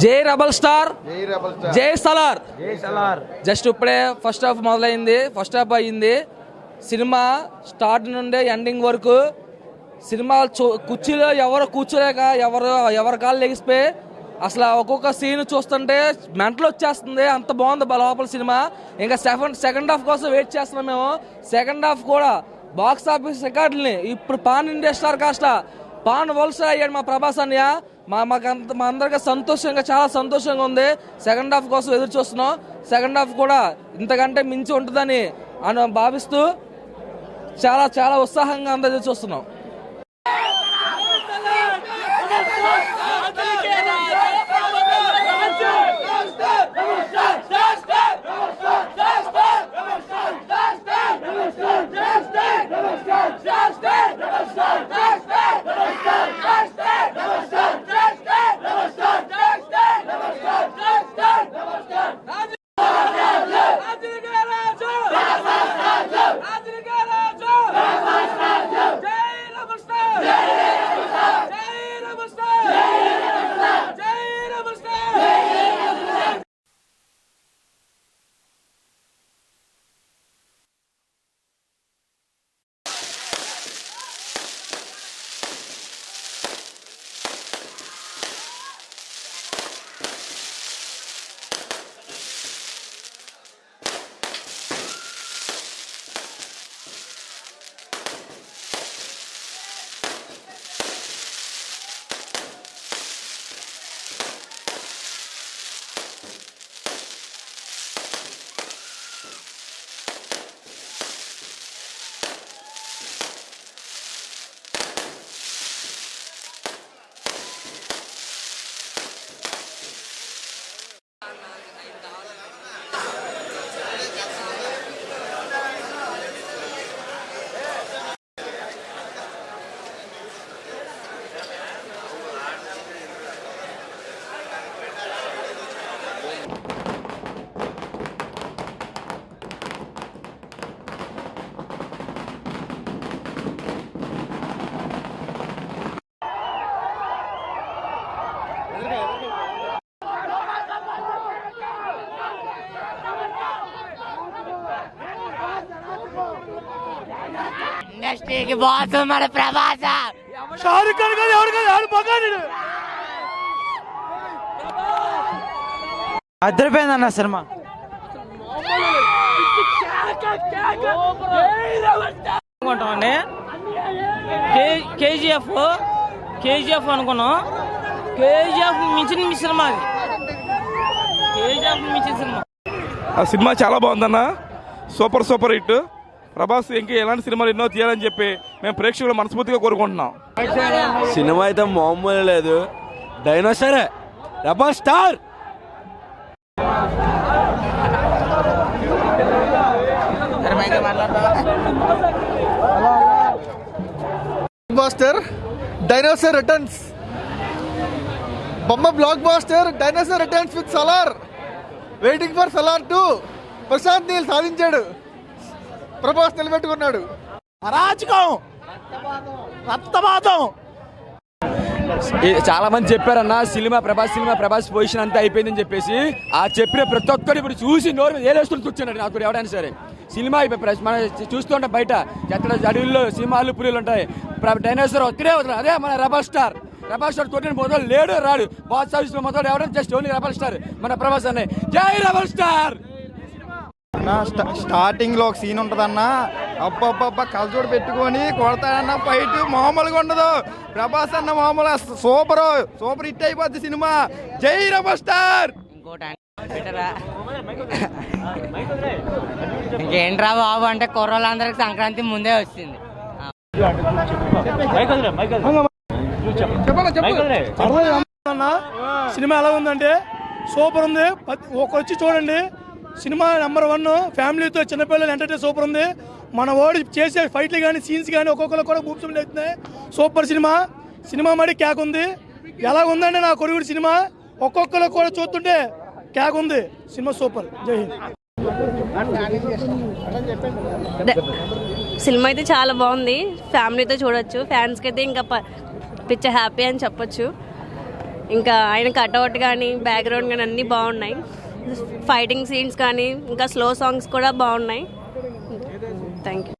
జై rebel star, జై Salaar. Just ఇప్పుడే ఫస్ట్ హాఫ్ మొదలైంది, ఫస్ట్ హాఫ్ అయ్యింది. సినిమా స్టార్ట్ నుండి ఎండింగ్ వరకు సినిమా కుర్చీలో ఎవరు కూర్చోలేక ఎవరి కాళ్ళు లెగిసిపోయి అసలు ఒక్కొక్క సీన్ చూస్తుంటే మెంటలు వచ్చేస్తుంది. అంత బాగుంది లోపల సినిమా. ఇంకా సెకండ్ హాఫ్ కోసం వెయిట్ చేస్తున్నాం మేము. సెకండ్ హాఫ్ కూడా బాక్స్ ఆఫీస్ రికార్డుల్ని ఇప్పుడు పాన్ ఇండియా స్టార్ కాస్ట పాన్ వల్స్ అయ్యాడు మా ప్రభాస్ అన్నయ్య. మా అందరికీ సంతోషంగా, చాలా సంతోషంగా ఉంది. సెకండ్ హాఫ్ కోసం ఎదురు చూస్తున్నాం. సెకండ్ హాఫ్ కూడా ఇంతకంటే మించి ఉంటుందని భావిస్తూ చాలా చాలా ఉత్సాహంగా అందరూ ఎదురు చూస్తున్నాం. ఇండస్ట్రీకి బాస్ మన ప్రభాస్. షారుఖ్ ఖాన్ కాదు, ఎవరు కాదు, ఎవరు పగాడు. అద్దరిపోయిందన్న సినిమా. అనుకుంటామండి కేజీఎఫ్ అనుకున్నాం. కేజీఎఫ్ మించిన సినిమా, కేజీఎఫ్ మించిన సినిమా. ఆ సినిమా చాలా బాగుందన్న, సూపర్ హిట్. ప్రభాస్ ఇంకా ఎలాంటి సినిమాలు ఎన్నో తీయాలని చెప్పి మేము ప్రేక్షకులు మనస్ఫూర్తిగా కోరుకుంటున్నాం. సినిమా అయితే మామూలు లేదు, డైనోసారే rebel star. Buster dinosaur returns. బొమ్మ blockbuster dinosaur returns with Salaar. Waiting for Salaar 2. Prashanth Neel సాధించాడు, ప్రభాస్ నిలబెట్టుకున్నాడు. అరాచకం, రక్తపాతం. చాలా మంది చెప్పారన్న ప్రభాస్ పొజిషన్ అంతా అయిపోయిందని చెప్పేసి. ఆ చెప్పిన ప్రతి ఒక్కరు ఇప్పుడు చూసి నోరు ఏలేసుకుని కూర్చున్నాడు. నాకు ఎవడైనా సరే సినిమా మనం చూస్తుంటాం బయట ఎక్కడ అడవుల్లో సింహాలు పులులు ఉంటాయి. డైనోసార్ ఒక్కడే వదలరు. అదే మన రెబల్ స్టార్ తోటి మొదలు లేడు రాడు. బాక్స్ సర్వీస్ మొదలు ఎవరైనా జస్ట్ ఓన్లీ రెబల్ స్టార్ మన ప్రభాస్ అన్నయ్య. జై రెబల్ స్టార్. స్టార్టింగ్ లో ఒక సీన్ ఉంటదన్న, అబ్బబ్బబ్బా కలజోడు పెట్టుకొని కొడతాడన్న. ఫైట్ మామూలుగా ఉండదు. ప్రభాస్ అన్న మామూలు సూపర్ హిట్ అయిపోద్ది సినిమా. జై రెబల్ స్టార్. ఇంకేంట్రా బాబు అంటే కుర్రోళ్ళందరికి సంక్రాంతి ముందే వచ్చింది. సినిమా ఎలా ఉందంటే సూపర్ ఉంది. వచ్చి చూడండి. Cinema number 1. ఫ్యామిలీతో చిన్నపిల్లలు ఎంటర్టైన్ సూపర్ ఉంది. మన ఓడి చేసే ఫైట్లు కానీ సీన్స్ కానీ ఒక్కొక్కరు కూడా భూమిలో అవుతున్నాయి. సూపర్ సినిమా మరి క్యాక్ ఉంది. ఎలా ఉందండి నా కొడుకుడి సినిమా, ఒక్కొక్కరు కూడా చూస్తుంటే క్యాక్ ఉంది. Cinema super. జై హింద్. సినిమా అయితే చాలా బాగుంది, ఫ్యామిలీతో చూడొచ్చు. ఫ్యాన్స్కి అయితే ఇంకా పిచ్చ హ్యాపీ అని చెప్పొచ్చు. ఇంకా ఆయన కట్అవుట్ కానీ బ్యాక్గ్రౌండ్ కానీ అన్నీ బాగున్నాయి. ఫైటింగ్ సీన్స్ కానీ ఇంకా స్లో సాంగ్స్ కూడా బాగున్నాయి. Thank you.